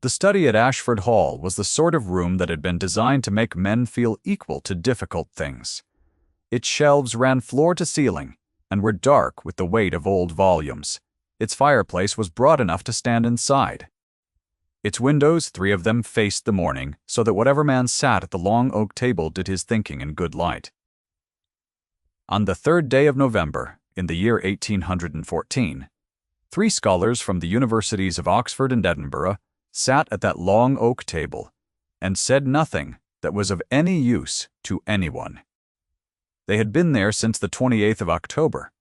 The study at Ashford Hall was the sort of room that had been designed to make men feel equal to difficult things. Its shelves ran floor to ceiling and were dark with the weight of old volumes. Its fireplace was broad enough to stand inside. Its windows, 3 of them, faced the morning, so that whatever man sat at the long oak table did his thinking in good light. On the 3rd day of November, in the year 1814, 3 scholars from the universities of Oxford and Edinburgh sat at that long oak table and said nothing that was of any use to anyone. They had been there since the 28th of October.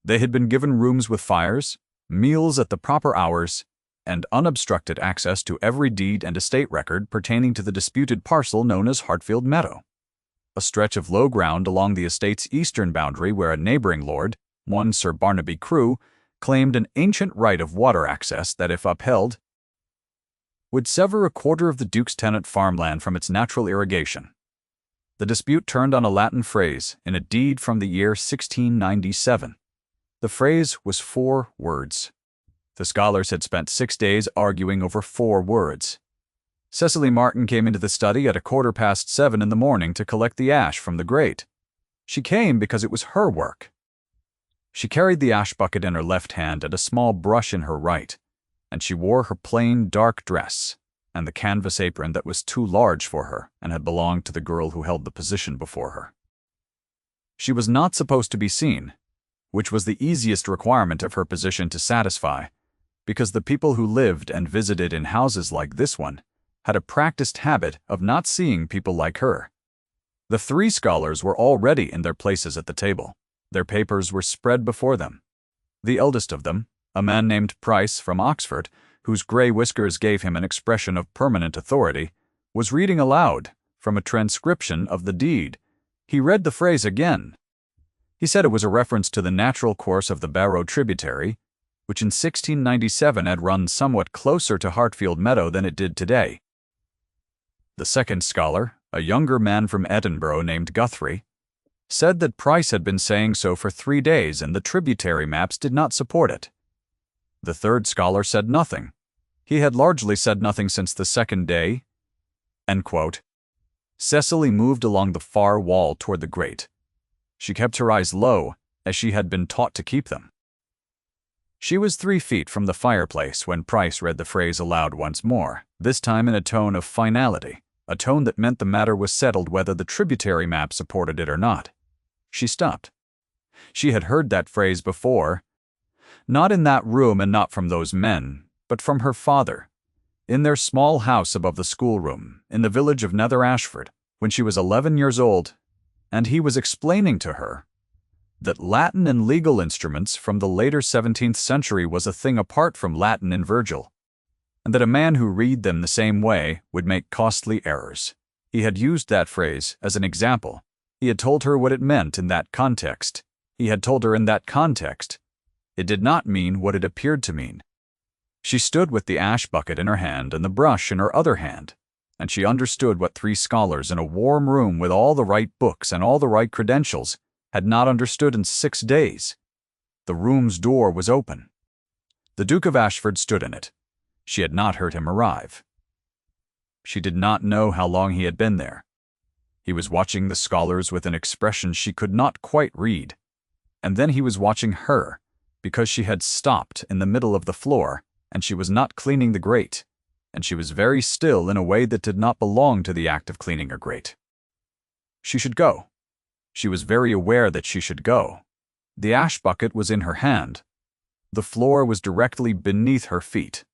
They had been given rooms with fires, meals at the proper hours, and unobstructed access to every deed and estate record pertaining to the disputed parcel known as Hartfield Meadow, a stretch of low ground along the estate's eastern boundary where a neighboring lord, one Sir Barnaby Crewe, claimed an ancient right of water access that, if upheld, would sever a quarter of the Duke's tenant farmland from its natural irrigation. The dispute turned on a Latin phrase in a deed from the year 1697. The phrase was 4 words. The scholars had spent 6 days arguing over 4 words. Cecily Martin came into the study at 7:15 in the morning to collect the ash from the grate. She came because it was her work. She carried the ash bucket in her left hand and a small brush in her right, and she wore her plain dark dress and the canvas apron that was too large for her and had belonged to the girl who held the position before her. She was not supposed to be seen, which was the easiest requirement of her position to satisfy, because the people who lived and visited in houses like this one had a practiced habit of not seeing people like her. The 3 scholars were already in their places at the table. Their papers were spread before them. The eldest of them, a man named Price from Oxford, whose grey whiskers gave him an expression of permanent authority, was reading aloud from a transcription of the deed. He read the phrase again. He said it was a reference to the natural course of the Barrow tributary, which in 1697 had run somewhat closer to Hartfield Meadow than it did today. The second scholar, a younger man from Edinburgh named Guthrie, said that Price had been saying so for 3 days and the tributary maps did not support it. The third scholar said nothing. He had largely said nothing since the 2nd day. End quote. Cecily moved along the far wall toward the grate. She kept her eyes low, as she had been taught to keep them. She was 3 feet from the fireplace when Price read the phrase aloud once more, this time in a tone of finality, a tone that meant the matter was settled whether the tributary map supported it or not. She stopped. She had heard that phrase before, not in that room and not from those men, but from her father, in their small house above the schoolroom, in the village of Nether Ashford, when she was 11 years old, and he was explaining to her that Latin in legal instruments from the later 17th century was a thing apart from Latin in Virgil, and that a man who read them the same way would make costly errors. He had used that phrase as an example. He had told her what it meant in that context. He had told her in that context it did not mean what it appeared to mean. She stood with the ash bucket in her hand and the brush in her other hand, and she understood what 3 scholars in a warm room with all the right books and all the right credentials had not understood in 6 days. The room's door was open. The Duke of Ashford stood in it. She had not heard him arrive. She did not know how long he had been there. He was watching the scholars with an expression she could not quite read, and then he was watching her, because she had stopped in the middle of the floor, and she was not cleaning the grate, and she was very still in a way that did not belong to the act of cleaning a grate. She should go. She was very aware that she should go. The ash bucket was in her hand. The floor was directly beneath her feet.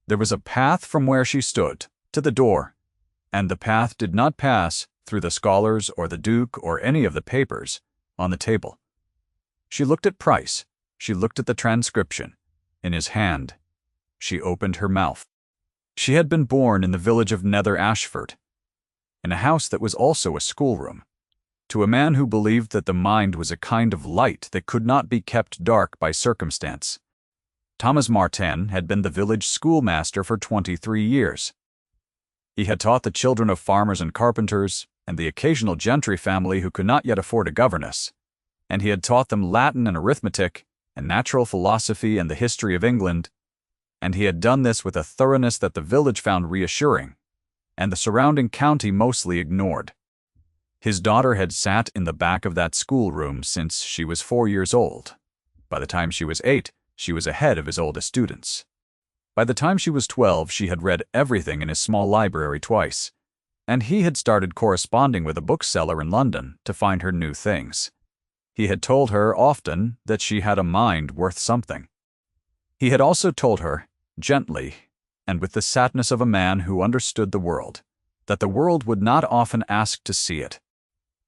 There was a path from where she stood to the door, and the path did not pass through the scholars or the Duke or any of the papers on the table. She looked at Price. She looked at the transcription in his hand. She opened her mouth. She had been born in the village of Nether Ashford, in a house that was also a schoolroom, to a man who believed that the mind was a kind of light that could not be kept dark by circumstance. Thomas Martin had been the village schoolmaster for 23 years. He had taught the children of farmers and carpenters, and the occasional gentry family who could not yet afford a governess, and he had taught them Latin and arithmetic, and natural philosophy and the history of England, and he had done this with a thoroughness that the village found reassuring, and the surrounding county mostly ignored. His daughter had sat in the back of that schoolroom since she was 4 years old. By the time she was 8, she was ahead of his oldest students. By the time she was 12, she had read everything in his small library twice, and he had started corresponding with a bookseller in London to find her new things. He had told her often that she had a mind worth something. He had also told her, gently, and with the sadness of a man who understood the world, that the world would not often ask to see it.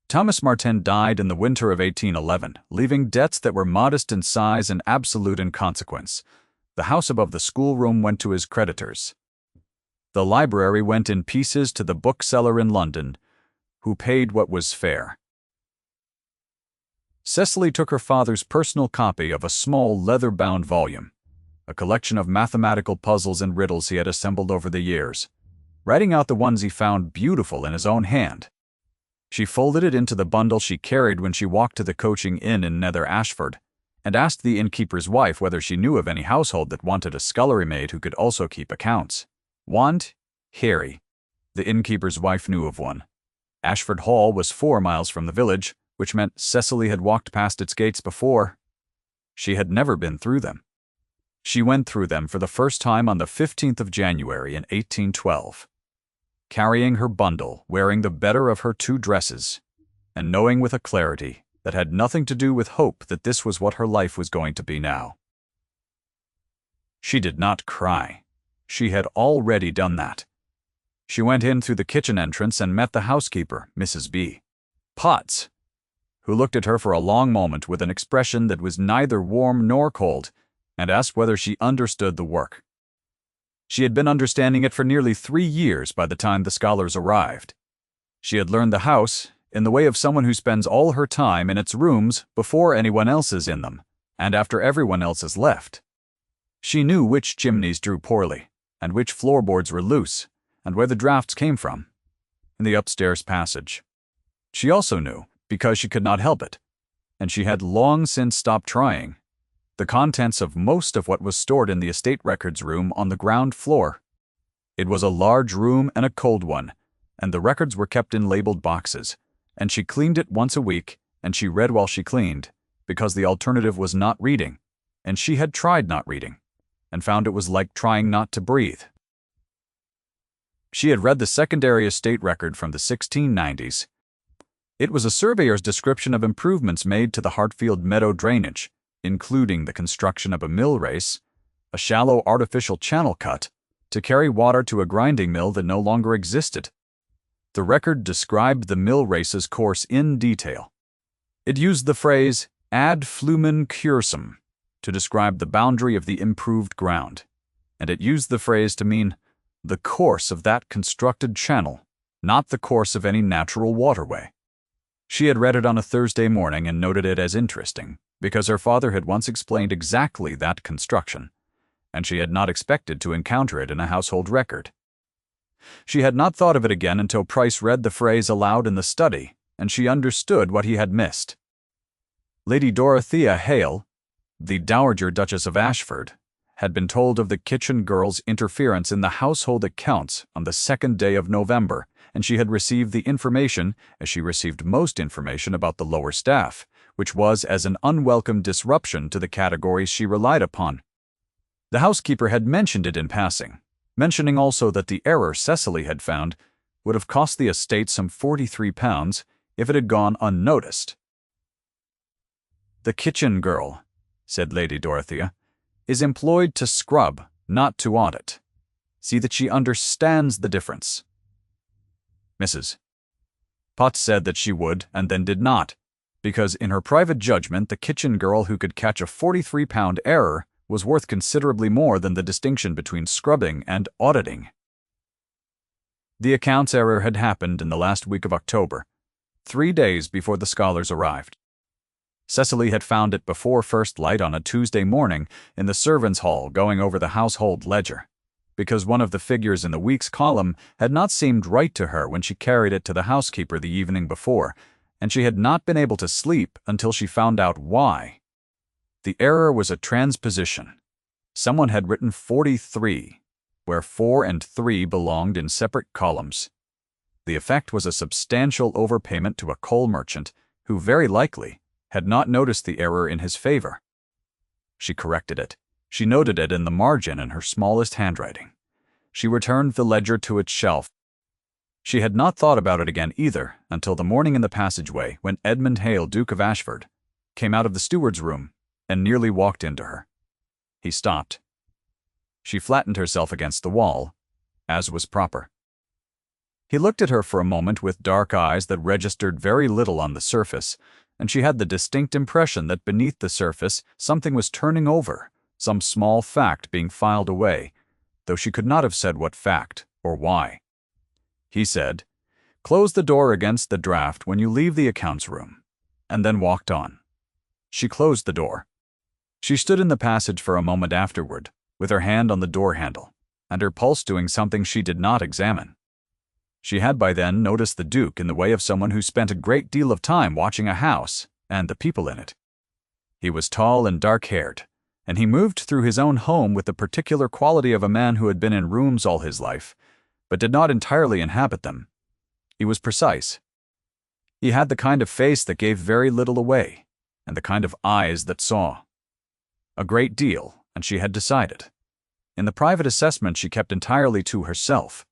Thomas Martin died in the winter of 1811, leaving debts that were modest in size and absolute in consequence. The house above the schoolroom went to his creditors. The library went in pieces to the bookseller in London, who paid what was fair. Cecily took her father's personal copy of a small leather-bound volume, a collection of mathematical puzzles and riddles he had assembled over the years, writing out the ones he found beautiful in his own hand. She folded it into the bundle she carried when she walked to the coaching inn in Nether Ashford, and asked the innkeeper's wife whether she knew of any household that wanted a scullery maid who could also keep accounts. Want? Harry. The innkeeper's wife knew of one. Ashford Hall was 4 miles from the village, which meant Cecily had walked past its gates before. She had never been through them. She went through them for the first time on the 15th of January in 1812. Carrying her bundle, wearing the better of her 2 dresses, and knowing with a clarity that had nothing to do with hope that this was what her life was going to be now. She did not cry. She had already done that. She went in through the kitchen entrance and met the housekeeper, Mrs. B. Potts, who looked at her for a long moment with an expression that was neither warm nor cold, and asked whether she understood the work. She had been understanding it for nearly 3 years by the time the scholars arrived. She had learned the house in the way of someone who spends all her time in its rooms before anyone else is in them, and after everyone else has left. She knew which chimneys drew poorly, and which floorboards were loose, and where the drafts came from, in the upstairs passage. She also knew, because she could not help it, and she had long since stopped trying, the contents of most of what was stored in the estate records room on the ground floor. It was a large room and a cold one, and the records were kept in labeled boxes, and she cleaned it once a week, and she read while she cleaned, because the alternative was not reading, and she had tried not reading, and found it was like trying not to breathe. She had read the secondary estate record from the 1690s. It was a surveyor's description of improvements made to the Hartfield meadow drainage, including the construction of a mill race, a shallow artificial channel cut, to carry water to a grinding mill that no longer existed. The record described the mill race's course in detail. It used the phrase ad flumen cursum to describe the boundary of the improved ground, and it used the phrase to mean the course of that constructed channel, not the course of any natural waterway. She had read it on a Thursday morning and noted it as interesting, because her father had once explained exactly that construction, and she had not expected to encounter it in a household record. She had not thought of it again until Price read the phrase aloud in the study, and she understood what he had missed. Lady Dorothea Hale, the Dowager Duchess of Ashford, had been told of the kitchen girl's interference in the household accounts on the 2nd day of November, and she had received the information, as she received most information about the lower staff, which was as an unwelcome disruption to the categories she relied upon. The housekeeper had mentioned it in passing, mentioning also that the error Cecily had found would have cost the estate some £43 if it had gone unnoticed. "The kitchen girl," said Lady Dorothea, "is employed to scrub, not to audit. See that she understands the difference." Mrs. Potts said that she would, and then did not, because in her private judgment the kitchen girl who could catch a £43 error was worth considerably more than the distinction between scrubbing and auditing. The accounts error had happened in the last week of October, 3 days before the scholars arrived. Cecily had found it before first light on a Tuesday morning in the servants' hall going over the household ledger, because one of the figures in the week's column had not seemed right to her when she carried it to the housekeeper the evening before, and she had not been able to sleep until she found out why. The error was a transposition. Someone had written 43, where 4 and 3 belonged in separate columns. The effect was a substantial overpayment to a coal merchant who very likely had not noticed the error in his favor. She corrected it. She noted it in the margin in her smallest handwriting. She returned the ledger to its shelf. She had not thought about it again either until the morning in the passageway when Edmund Hale, Duke of Ashford, came out of the steward's room and nearly walked into her. He stopped. She flattened herself against the wall, as was proper. He looked at her for a moment with dark eyes that registered very little on the surface, and she had the distinct impression that beneath the surface something was turning over, some small fact being filed away, though she could not have said what fact or why. He said, "Close the door against the draught when you leave the accounts room," and then walked on. She closed the door. She stood in the passage for a moment afterward, with her hand on the door handle, and her pulse doing something she did not examine. She had by then noticed the Duke in the way of someone who spent a great deal of time watching a house and the people in it. He was tall and dark-haired, and he moved through his own home with the particular quality of a man who had been in rooms all his life, but did not entirely inhabit them. He was precise. He had the kind of face that gave very little away, and the kind of eyes that saw. A great deal, and she had decided, in the private assessment she kept entirely to herself,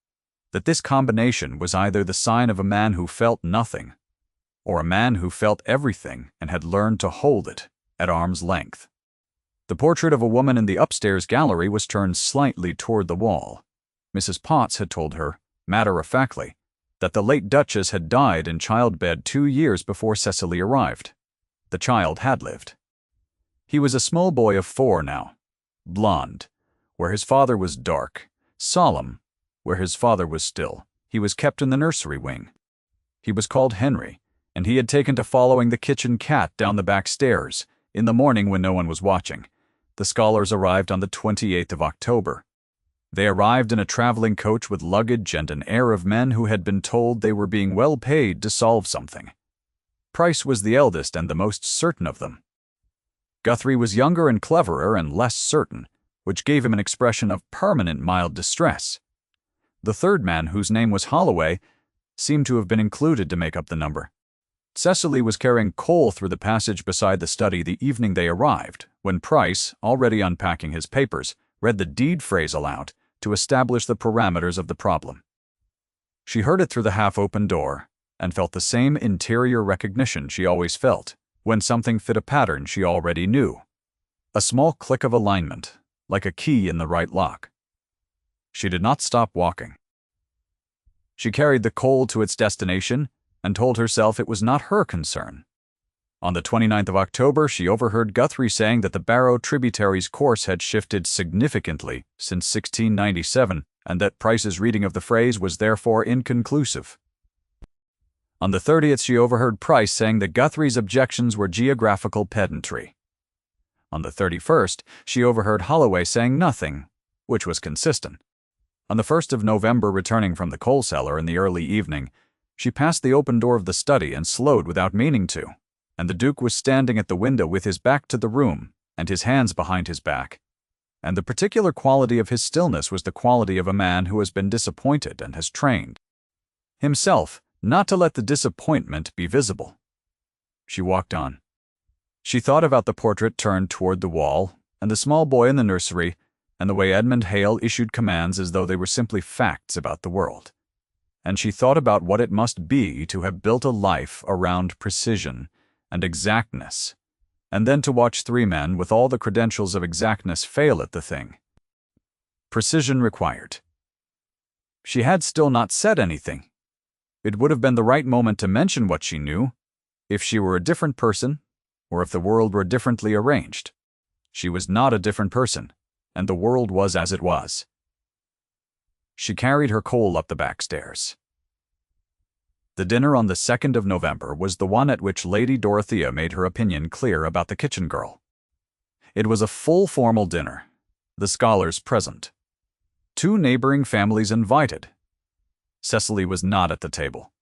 that this combination was either the sign of a man who felt nothing, or a man who felt everything and had learned to hold it at arm's length. The portrait of a woman in the upstairs gallery was turned slightly toward the wall. Mrs. Potts had told her, matter-of-factly, that the late Duchess had died in childbed 2 years before Cecily arrived. The child had lived. He was a small boy of 4 now, blond, where his father was dark, solemn, where his father was still. He was kept in the nursery wing. He was called Henry, and he had taken to following the kitchen cat down the back stairs in the morning when no one was watching. The scholars arrived on the 28th of October. They arrived in a traveling coach with luggage and an air of men who had been told they were being well paid to solve something. Price was the eldest and the most certain of them. Guthrie was younger and cleverer and less certain, which gave him an expression of permanent mild distress. The third man, whose name was Holloway, seemed to have been included to make up the number. Cecily was carrying coal through the passage beside the study the evening they arrived, when Price, already unpacking his papers, read the deed phrase aloud to establish the parameters of the problem. She heard it through the half-open door and felt the same interior recognition she always felt when something fit a pattern she already knew. A small click of alignment, like a key in the right lock. She did not stop walking. She carried the coal to its destination and told herself it was not her concern. On the 29th of October, she overheard Guthrie saying that the Barrow tributary's course had shifted significantly since 1697, and that Price's reading of the phrase was therefore inconclusive. On the 30th, she overheard Price saying that Guthrie's objections were geographical pedantry. On the 31st, she overheard Holloway saying nothing, which was consistent. On the 1st of November, returning from the coal cellar in the early evening, she passed the open door of the study and slowed without meaning to, and the Duke was standing at the window with his back to the room and his hands behind his back. And the particular quality of his stillness was the quality of a man who has been disappointed and has trained himself not to let the disappointment be visible. She walked on. She thought about the portrait turned toward the wall, and the small boy in the nursery, and the way Edmund Hale issued commands as though they were simply facts about the world. And she thought about what it must be to have built a life around precision and exactness, and then to watch 3 men with all the credentials of exactness fail at the thing. Precision required. She had still not said anything. It would have been the right moment to mention what she knew, if she were a different person, or if the world were differently arranged. She was not a different person, and the world was as it was. She carried her coal up the back stairs. The dinner on the 2nd of November was the one at which Lady Dorothea made her opinion clear about the kitchen girl. It was a full formal dinner, the scholars present. 2 neighboring families invited. Cecily was not at the table.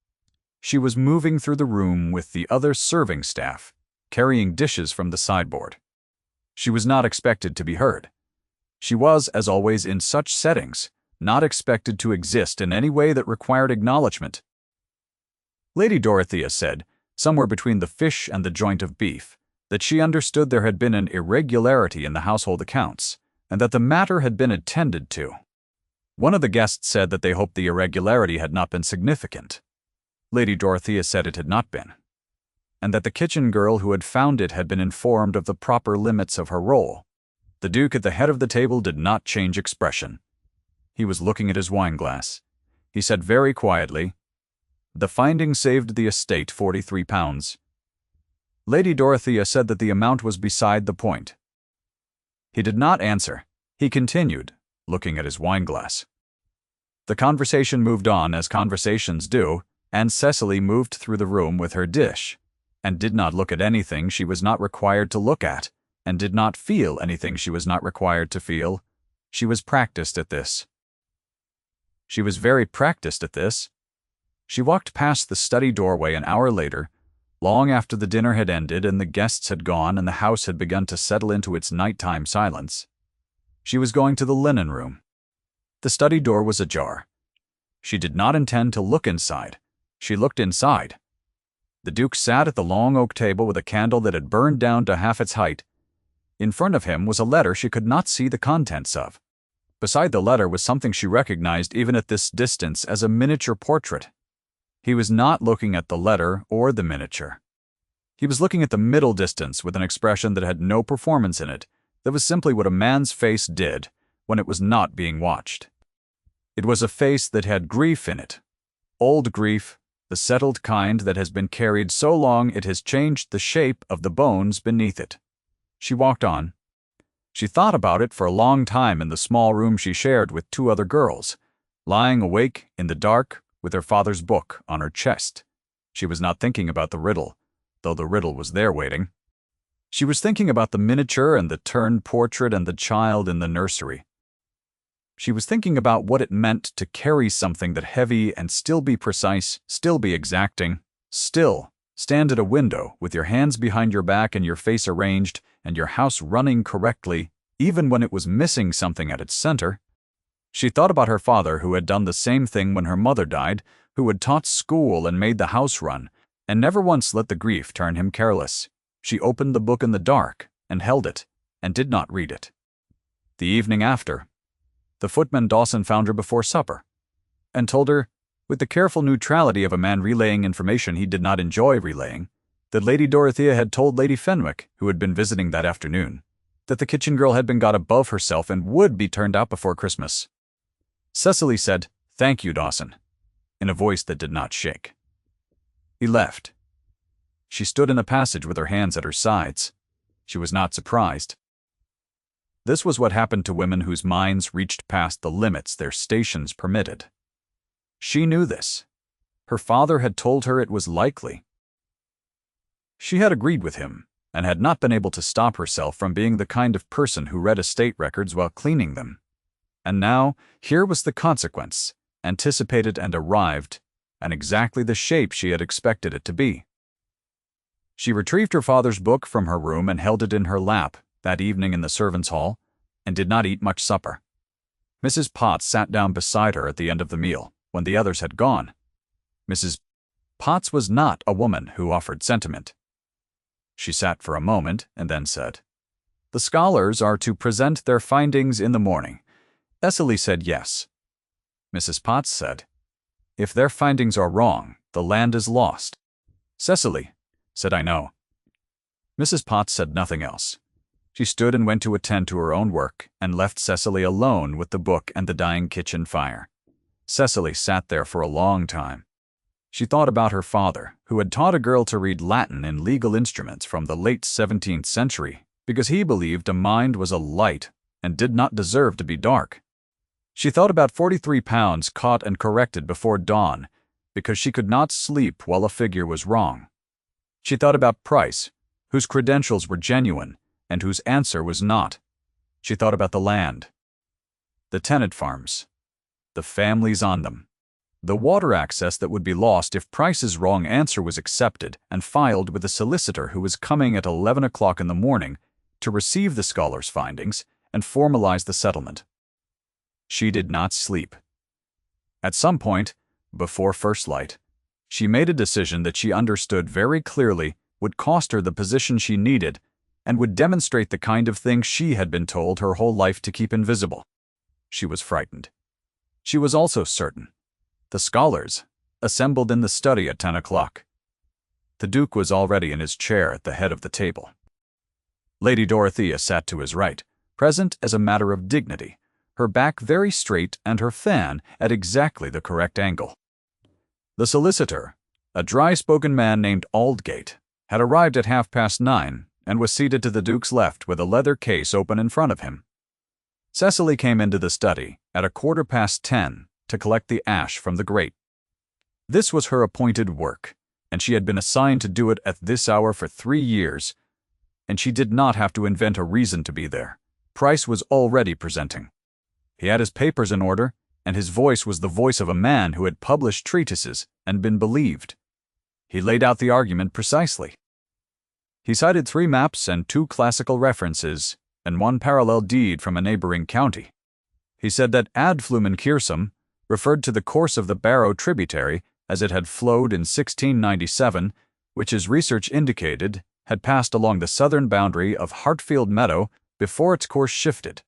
She was moving through the room with the other serving staff, carrying dishes from the sideboard. She was not expected to be heard. She was, as always in such settings, not expected to exist in any way that required acknowledgement. Lady Dorothea said, somewhere between the fish and the joint of beef, that she understood there had been an irregularity in the household accounts, and that the matter had been attended to. One of the guests said that they hoped the irregularity had not been significant. Lady Dorothea said it had not been, and that the kitchen girl who had found it had been informed of the proper limits of her role. The Duke at the head of the table did not change expression. He was looking at his wine-glass. He said very quietly, "The finding saved the estate £43. Lady Dorothea said that the amount was beside the point. He did not answer. He continued, looking at his wine-glass. The conversation moved on as conversations do, and Cecily moved through the room with her dish, and did not look at anything she was not required to look at, and did not feel anything she was not required to feel. She was practiced at this. She was very practiced at this. She walked past the study doorway an hour later, long after the dinner had ended and the guests had gone and the house had begun to settle into its nighttime silence. She was going to the linen room. The study door was ajar. She did not intend to look inside. She looked inside. The Duke sat at the long oak table with a candle that had burned down to half its height. In front of him was a letter she could not see the contents of. Beside the letter was something she recognized even at this distance as a miniature portrait. He was not looking at the letter or the miniature. He was looking at the middle distance with an expression that had no performance in it, that was simply what a man's face did when it was not being watched. It was a face that had grief in it. Old grief, the settled kind that has been carried so long it has changed the shape of the bones beneath it. She walked on. She thought about it for a long time in the small room she shared with two other girls, lying awake in the dark with her father's book on her chest. She was not thinking about the riddle, though the riddle was there waiting. She was thinking about the miniature and the turned portrait and the child in the nursery. She was thinking about what it meant to carry something that heavy and still be precise, still be exacting, still stand at a window with your hands behind your back and your face arranged and your house running correctly, even when it was missing something at its center. She thought about her father who had done the same thing when her mother died, who had taught school and made the house run, and never once let the grief turn him careless. She opened the book in the dark and held it, and did not read it. The evening after, the footman Dawson found her before supper, and told her, with the careful neutrality of a man relaying information he did not enjoy relaying, that Lady Dorothea had told Lady Fenwick, who had been visiting that afternoon, that the kitchen girl had been got above herself and would be turned out before Christmas. Cecily said, "Thank you, Dawson," in a voice that did not shake. He left. She stood in the passage with her hands at her sides. She was not surprised. This was what happened to women whose minds reached past the limits their stations permitted. She knew this. Her father had told her it was likely. She had agreed with him, and had not been able to stop herself from being the kind of person who read estate records while cleaning them. And now, here was the consequence, anticipated and arrived, and exactly the shape she had expected it to be. She retrieved her father's book from her room and held it in her lap that evening in the servants' hall, and did not eat much supper. Mrs. Potts sat down beside her at the end of the meal, when the others had gone. Mrs. Potts was not a woman who offered sentiment. She sat for a moment and then said, "The scholars are to present their findings in the morning." Cecily said yes. Mrs. Potts said, "If their findings are wrong, the land is lost." Cecily said, "I know." Mrs. Potts said nothing else. She stood and went to attend to her own work and left Cecily alone with the book and the dying kitchen fire. Cecily sat there for a long time. She thought about her father, who had taught a girl to read Latin in legal instruments from the late 17th century because he believed a mind was a light and did not deserve to be dark. She thought about £43 caught and corrected before dawn because she could not sleep while a figure was wrong. She thought about Price, whose credentials were genuine and whose answer was not. She thought about the land, the tenant farms, the families on them, the water access that would be lost if Price's wrong answer was accepted and filed with a solicitor who was coming at 11 o'clock in the morning to receive the scholar's findings and formalize the settlement. She did not sleep. At some point, before first light, she made a decision that she understood very clearly would cost her the position she needed and would demonstrate the kind of thing she had been told her whole life to keep invisible. She was frightened. She was also certain. The scholars assembled in the study at 10 o'clock. The Duke was already in his chair at the head of the table. Lady Dorothea sat to his right, present as a matter of dignity, her back very straight and her fan at exactly the correct angle. The solicitor, a dry-spoken man named Aldgate, had arrived at 9:30 and was seated to the Duke's left with a leather case open in front of him. Cecily came into the study at 10:15 to collect the ash from the grate. This was her appointed work, and she had been assigned to do it at this hour for 3 years, and she did not have to invent a reason to be there. Price was already presenting. He had his papers in order, and his voice was the voice of a man who had published treatises and been believed. He laid out the argument precisely. He cited 3 maps and 2 classical references, and 1 parallel deed from a neighboring county. He said that ad flumen cursum referred to the course of the Barrow tributary as it had flowed in 1697, which his research indicated had passed along the southern boundary of Hartfield Meadow before its course shifted.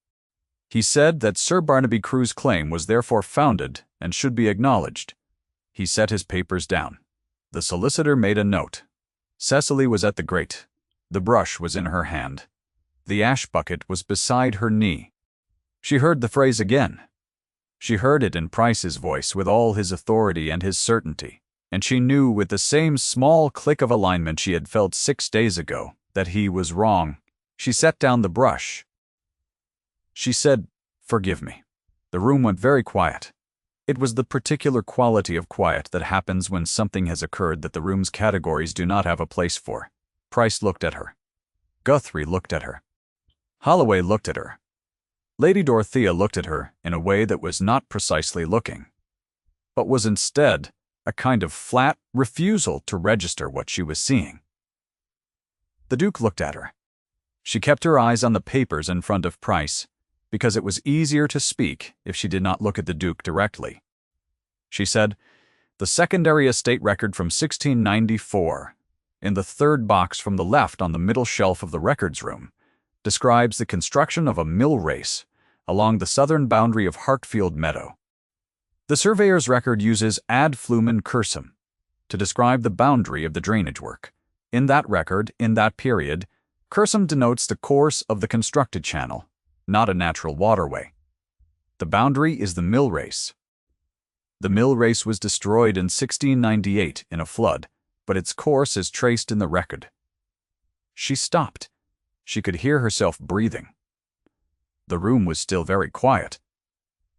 He said that Sir Barnaby Crewe's claim was therefore founded and should be acknowledged. He set his papers down. The solicitor made a note. Cecily was at the grate. The brush was in her hand. The ash bucket was beside her knee. She heard the phrase again. She heard it in Price's voice with all his authority and his certainty, and she knew with the same small click of alignment she had felt 6 days ago that he was wrong. She set down the brush. She said, "Forgive me." The room went very quiet. It was the particular quality of quiet that happens when something has occurred that the room's categories do not have a place for. Price looked at her. Guthrie looked at her. Holloway looked at her. Lady Dorothea looked at her in a way that was not precisely looking, but was instead a kind of flat refusal to register what she was seeing. The Duke looked at her. She kept her eyes on the papers in front of Price, because it was easier to speak if she did not look at the Duke directly. She said, "The secondary estate record from 1694, in the 3rd box from the left on the middle shelf of the records room, describes the construction of a mill race along the southern boundary of Hartfield Meadow. The surveyor's record uses ad flumen cursum to describe the boundary of the drainage work. In that record, in that period, cursum denotes the course of the constructed channel, not a natural waterway. The boundary is the mill race. The mill race was destroyed in 1698 in a flood, but its course is traced in the record." She stopped. She could hear herself breathing. The room was still very quiet.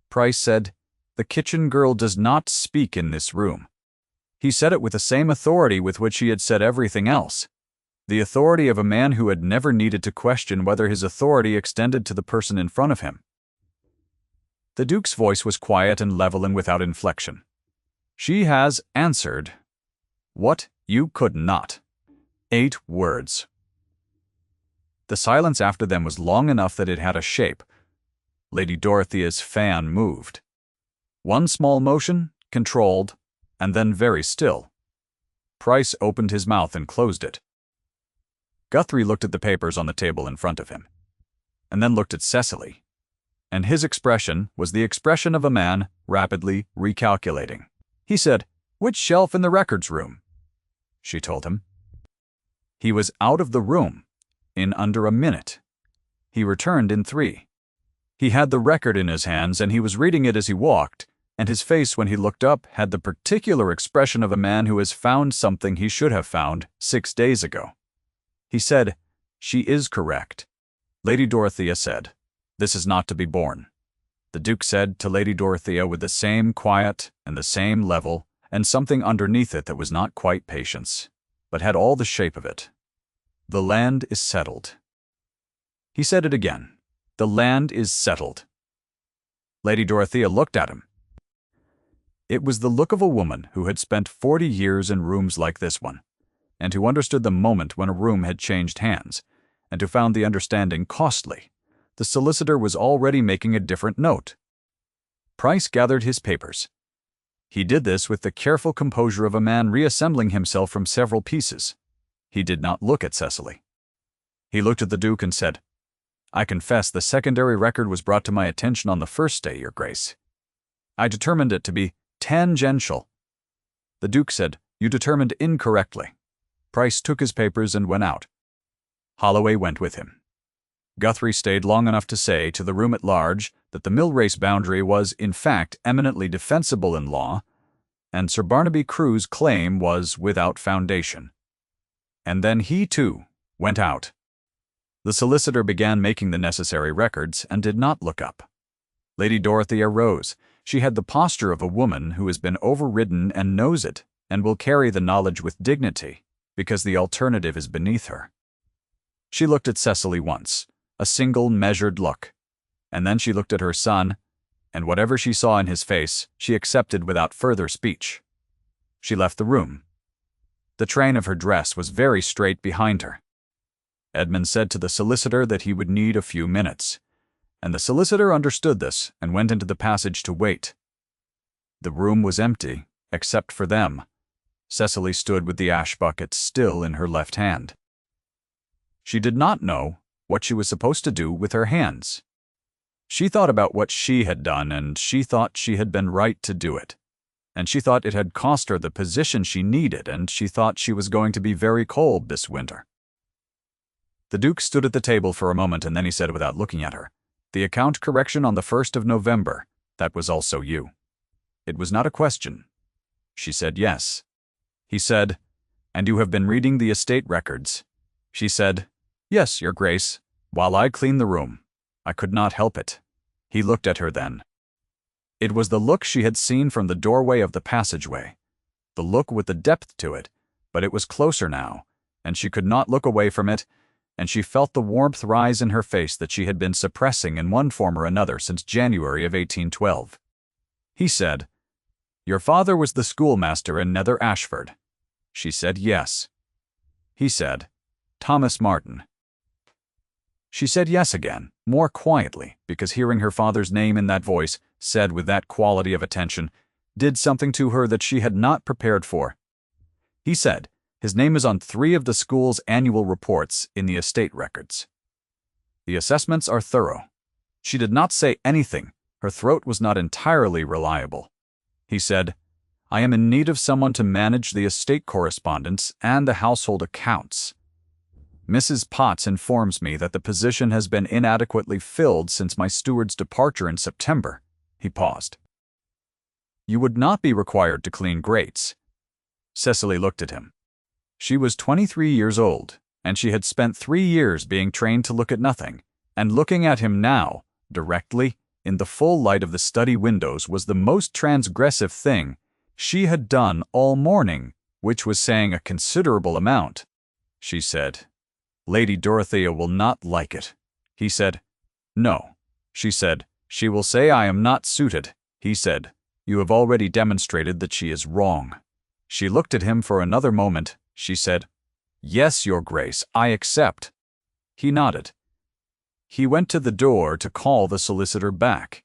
Price said, "The kitchen girl does not speak in this room." He said it with the same authority with which he had said everything else. The authority of a man who had never needed to question whether his authority extended to the person in front of him. The Duke's voice was quiet and level and without inflection. "She has answered what you could not." 8 words. The silence after them was long enough that it had a shape. Lady Dorothea's fan moved. One small motion, controlled, and then very still. Price opened his mouth and closed it. Guthrie looked at the papers on the table in front of him, and then looked at Cecily, and his expression was the expression of a man rapidly recalculating. He said, "Which shelf in the records room?" She told him. He was out of the room in under a minute. He returned in 3. He had the record in his hands, and he was reading it as he walked, and his face when he looked up had the particular expression of a man who has found something he should have found 6 days ago. He said, "She is correct." Lady Dorothea said, "This is not to be borne." The Duke said to Lady Dorothea with the same quiet and the same level, and something underneath it that was not quite patience, but had all the shape of it, "The land is settled." He said it again. "The land is settled." Lady Dorothea looked at him. It was the look of a woman who had spent 40 years in rooms like this one, and who understood the moment when a room had changed hands, and who found the understanding costly, the solicitor was already making a different note. Price gathered his papers. He did this with the careful composure of a man reassembling himself from several pieces. He did not look at Cecily. He looked at the Duke and said, "I confess the secondary record was brought to my attention on the first day, Your Grace. I determined it to be tangential." The Duke said, "You determined incorrectly." Price took his papers and went out. Holloway went with him. Guthrie stayed long enough to say to the room at large that the mill race boundary was, in fact, eminently defensible in law, and Sir Barnaby Crewe's claim was without foundation. And then he, too, went out. The solicitor began making the necessary records and did not look up. Lady Dorothea rose. She had the posture of a woman who has been overridden and knows it, and will carry the knowledge with dignity, because the alternative is beneath her. She looked at Cecily once, a single measured look, and then she looked at her son, and whatever she saw in his face, she accepted without further speech. She left the room. The train of her dress was very straight behind her. Edmund said to the solicitor that he would need a few minutes, and the solicitor understood this and went into the passage to wait. The room was empty, except for them. Cecily stood with the ash bucket still in her left hand. She did not know what she was supposed to do with her hands. She thought about what she had done, and she thought she had been right to do it. And she thought it had cost her the position she needed, and she thought she was going to be very cold this winter. The Duke stood at the table for a moment, and then he said without looking at her, "The account correction on the 1st of November, that was also you." It was not a question. She said yes. He said, "And you have been reading the estate records?" She said, "Yes, Your Grace, while I cleaned the room. I could not help it." He looked at her then. It was the look she had seen from the doorway of the passageway, the look with the depth to it, but it was closer now, and she could not look away from it, and she felt the warmth rise in her face that she had been suppressing in one form or another since January of 1812. He said, "Your father was the schoolmaster in Nether Ashford." She said yes. He said, "Thomas Martin." She said yes again, more quietly, because hearing her father's name in that voice, said with that quality of attention, did something to her that she had not prepared for. He said, "His name is on 3 of the school's annual reports in the estate records. The assessments are thorough." She did not say anything. Her throat was not entirely reliable. He said, "I am in need of someone to manage the estate correspondence and the household accounts. Mrs. Potts informs me that the position has been inadequately filled since my steward's departure in September." He paused. "You would not be required to clean grates." Cecily looked at him. She was 23 years old, and she had spent 3 years being trained to look at nothing, and looking at him now, directly, in the full light of the study windows, was the most transgressive thing she had done all morning, which was saying a considerable amount. She said, "Lady Dorothea will not like it." He said, "No." She said, "She will say I am not suited." He said, "You have already demonstrated that she is wrong." She looked at him for another moment. She said, "Yes, Your Grace, I accept." He nodded. He went to the door to call the solicitor back.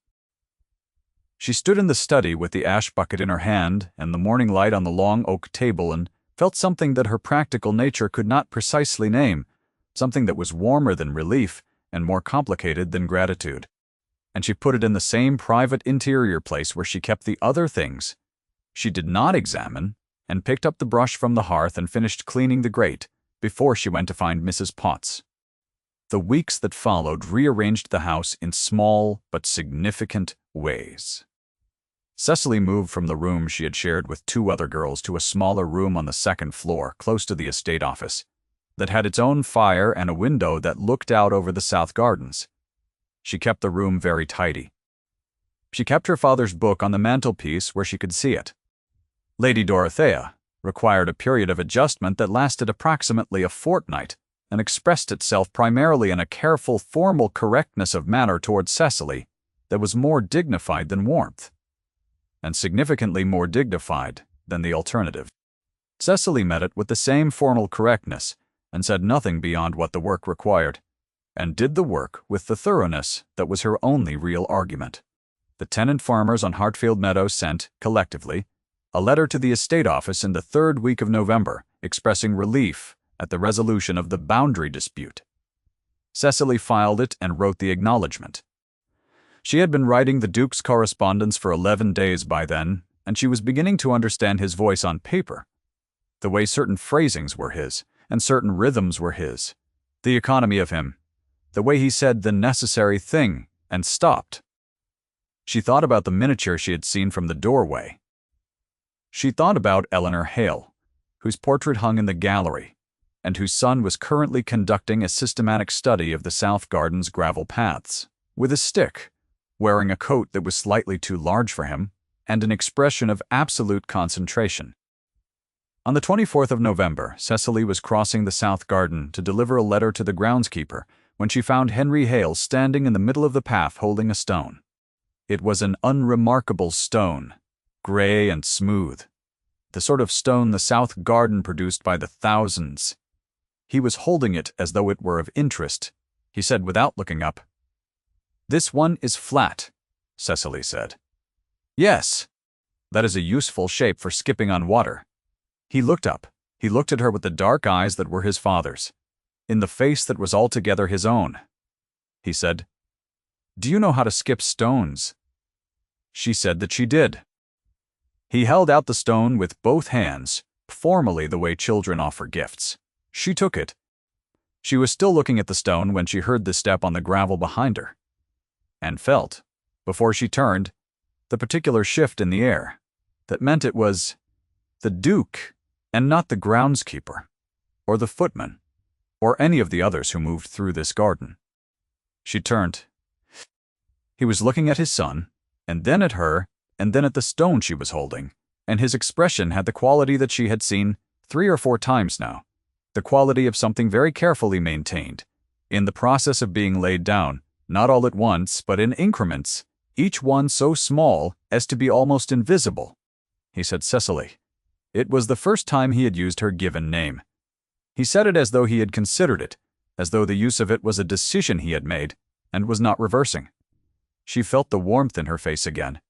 She stood in the study with the ash bucket in her hand and the morning light on the long oak table, and felt something that her practical nature could not precisely name, something that was warmer than relief and more complicated than gratitude. And she put it in the same private interior place where she kept the other things. She did not examine, and picked up the brush from the hearth and finished cleaning the grate before she went to find Mrs. Potts. The weeks that followed rearranged the house in small but significant ways. Cecily moved from the room she had shared with 2 other girls to a smaller room on the 2nd floor, close to the estate office, that had its own fire and a window that looked out over the south gardens. She kept the room very tidy. She kept her father's book on the mantelpiece where she could see it. Lady Dorothea required a period of adjustment that lasted approximately a fortnight and expressed itself primarily in a careful, formal correctness of manner toward Cecily that was more dignified than warmth, and significantly more dignified than the alternative. Cecily met it with the same formal correctness and said nothing beyond what the work required, and did the work with the thoroughness that was her only real argument. The tenant farmers on Hartfield Meadow sent, collectively, a letter to the estate office in the 3rd week of November expressing relief at the resolution of the boundary dispute. Cecily filed it and wrote the acknowledgement. She had been writing the Duke's correspondence for 11 days by then, and she was beginning to understand his voice on paper. The way certain phrasings were his, and certain rhythms were his. The economy of him. The way he said the necessary thing and stopped. She thought about the miniature she had seen from the doorway. She thought about Eleanor Hale, whose portrait hung in the gallery, and whose son was currently conducting a systematic study of the South Garden's gravel paths, with a stick, wearing a coat that was slightly too large for him, and an expression of absolute concentration. On the 24th of November, Cecily was crossing the South Garden to deliver a letter to the groundskeeper when she found Henry Hale standing in the middle of the path holding a stone. It was an unremarkable stone, gray and smooth, the sort of stone the South Garden produced by the thousands. He was holding it as though it were of interest. He said without looking up. "This one is flat," Cecily said. "Yes, that is a useful shape for skipping on water." He looked up. He looked at her with the dark eyes that were his father's, in the face that was altogether his own. He said, "Do you know how to skip stones?" She said that she did. He held out the stone with both hands, formally the way children offer gifts. She took it. She was still looking at the stone when she heard the step on the gravel behind her, and felt, before she turned, the particular shift in the air that meant it was the Duke and not the groundskeeper, or the footman, or any of the others who moved through this garden. She turned. He was looking at his son, and then at her, and then at the stone she was holding, and his expression had the quality that she had seen 3 or 4 times now, the quality of something very carefully maintained, in the process of being laid down, not all at once, but in increments, each one so small as to be almost invisible. He said Cecily. It was the first time he had used her given name. He said it as though he had considered it, as though the use of it was a decision he had made, and was not reversing. She felt the warmth in her face again.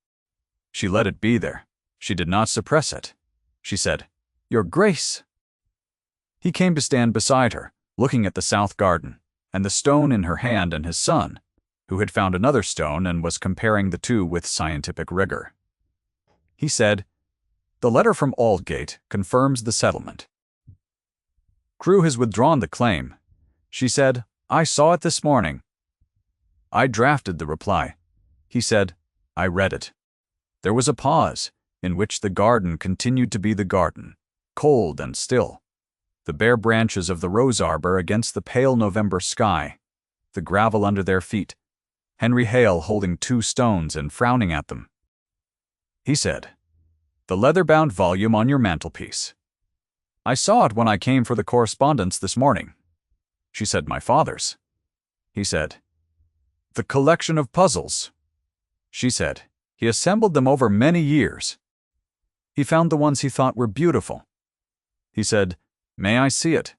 She let it be there. She did not suppress it. She said, "Your Grace." He came to stand beside her, looking at the South Garden, and the stone in her hand and his son, who had found another stone and was comparing the two with scientific rigor. He said, "The letter from Aldgate confirms the settlement. Crewe has withdrawn the claim." She said, "I saw it this morning." "I drafted the reply." He said, "I read it." There was a pause, in which the garden continued to be the garden, cold and still. The bare branches of the rose arbor against the pale November sky, the gravel under their feet, Henry Hale holding 2 stones and frowning at them. He said, "The leather-bound volume on your mantelpiece. I saw it when I came for the correspondence this morning." She said, "My father's." He said, "The collection of puzzles." She said, "He assembled them over many years. He found the ones he thought were beautiful." He said, "May I see it?"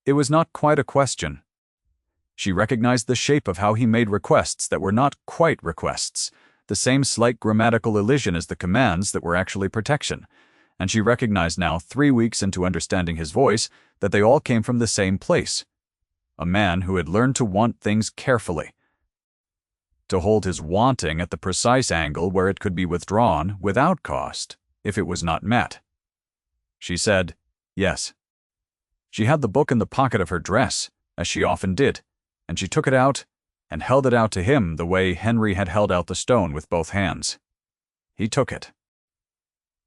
It was not quite a question. She recognized the shape of how he made requests that were not quite requests, the same slight grammatical elision as the commands that were actually protection, and she recognized now, 3 weeks into understanding his voice, that they all came from the same place. A man who had learned to want things carefully, to hold his wanting at the precise angle where it could be withdrawn without cost if it was not met. She said, "Yes." She had the book in the pocket of her dress, as she often did, and she took it out and held it out to him the way Henry had held out the stone with both hands. He took it.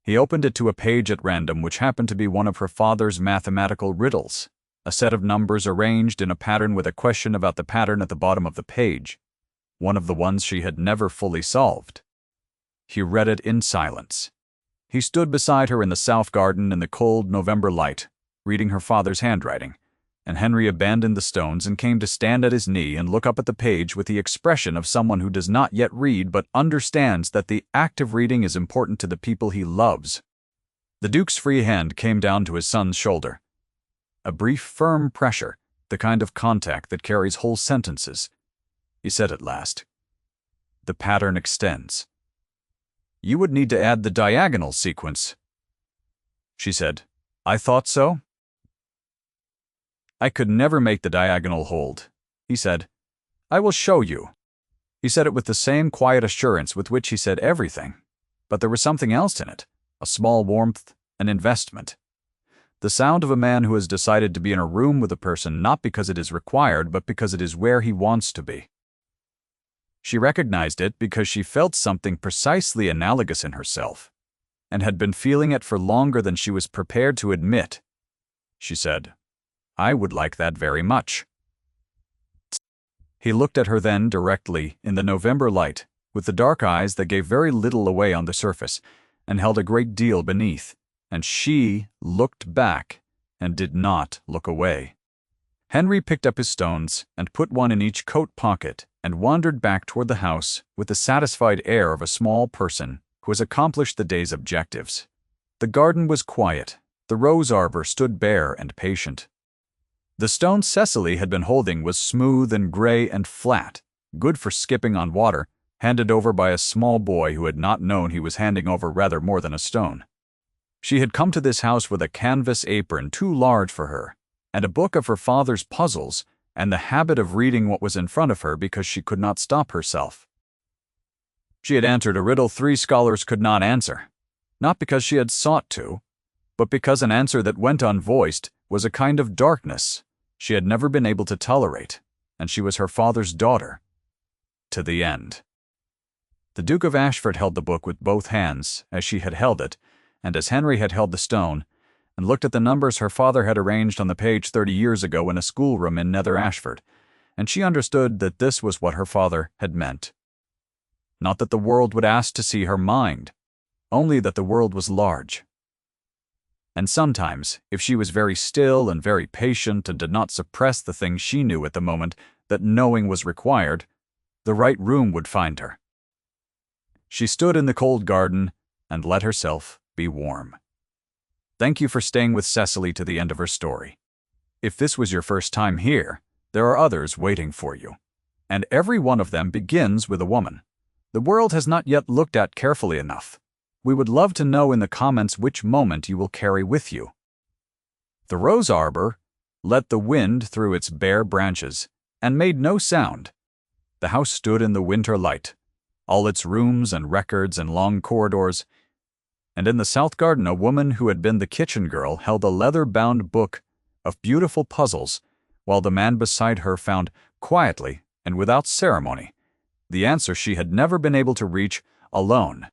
He opened it to a page at random which happened to be one of her father's mathematical riddles, a set of numbers arranged in a pattern with a question about the pattern at the bottom of the page, one of the ones she had never fully solved. He read it in silence. He stood beside her in the South Garden in the cold November light, reading her father's handwriting, and Henry abandoned the stones and came to stand at his knee and look up at the page with the expression of someone who does not yet read but understands that the act of reading is important to the people he loves. The Duke's free hand came down to his son's shoulder. A brief, firm pressure, The kind of contact that carries whole sentences. He said at last. The pattern extends. You would need to add the diagonal sequence. She said, I thought so. I could never make the diagonal hold. He said, I will show you. He said it with the same quiet assurance with which he said everything. But there was something else in it, a small warmth, an investment. The sound of a man who has decided to be in a room with a person not because it is required, but because it is where he wants to be. She recognized it because she felt something precisely analogous in herself, and had been feeling it for longer than she was prepared to admit. She said, I would like that very much. He looked at her then directly in the November light, with the dark eyes that gave very little away on the surface, and held a great deal beneath, and she looked back and did not look away. Henry picked up his stones and put one in each coat pocket and wandered back toward the house with the satisfied air of a small person who has accomplished the day's objectives. The garden was quiet. The rose arbor stood bare and patient. The stone Cecily had been holding was smooth and gray and flat, good for skipping on water, handed over by a small boy who had not known he was handing over rather more than a stone. She had come to this house with a canvas apron too large for her, and a book of her father's puzzles, and the habit of reading what was in front of her because she could not stop herself. She had answered a riddle 3 scholars could not answer, not because she had sought to, but because an answer that went unvoiced was a kind of darkness she had never been able to tolerate, and she was her father's daughter. To the end. The Duke of Ashford held the book with both hands, as she had held it, and as Henry had held the stone, and looked at the numbers her father had arranged on the page 30 years ago in a schoolroom in Nether Ashford, and she understood that this was what her father had meant. Not that the world would ask to see her mind, only that the world was large. And sometimes, if she was very still and very patient and did not suppress the thing she knew at the moment that knowing was required, the right room would find her. She stood in the cold garden and let herself be warm. Thank you for staying with Cecily to the end of her story. If this was your first time here, there are others waiting for you, and every one of them begins with a woman. The world has not yet looked at carefully enough. We would love to know in the comments which moment you will carry with you. The rose arbor let the wind through its bare branches and made no sound. The house stood in the winter light, all its rooms and records and long corridors, and in the south garden a woman who had been the kitchen girl held a leather-bound book of beautiful puzzles, while the man beside her found quietly and without ceremony the answer she had never been able to reach alone.